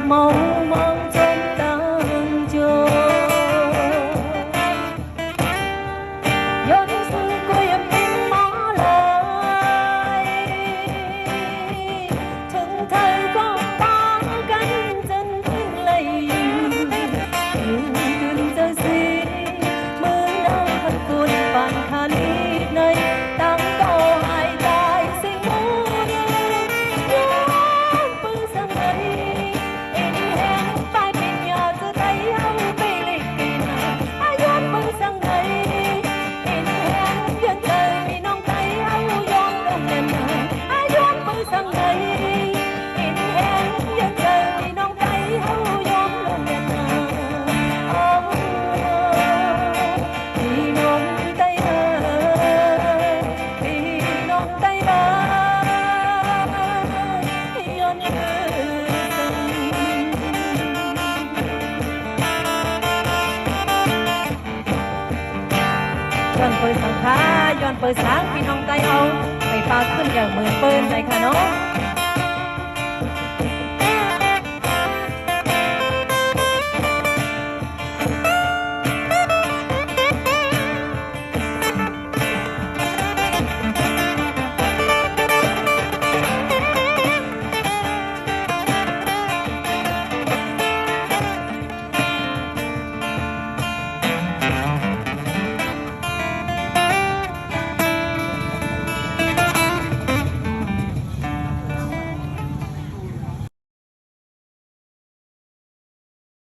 mau mong trong tăng cho yon sư cô em em mó lạiถึง thời con ta cánh chân thương lầyยืนขึ้นเจอสีเหมือนน้ำพัดคุณปานทะเลในตั้งโตหายตายสิ่งมูย้อนปืนสังไหนเอ็นแหงไปเป็นยาจะไตเอาไปเล็กกินย้อนปืนสังไหนเอ็นแหงยืนเจอมีน้องไตเอาย้อนลงเนินย้อนปืนสังไหนเอ็นแหงยืนเจอมีน้องไตเอาย้อนลงเนินพี่น้องไตพี่น้องไตบ้านย้อนปืนสังย้อนปืนสังขาย้อนปืนสังพี่น้องไตเอาไปปาขึ้นอย่างมือปืนเลยค่ะเนาะ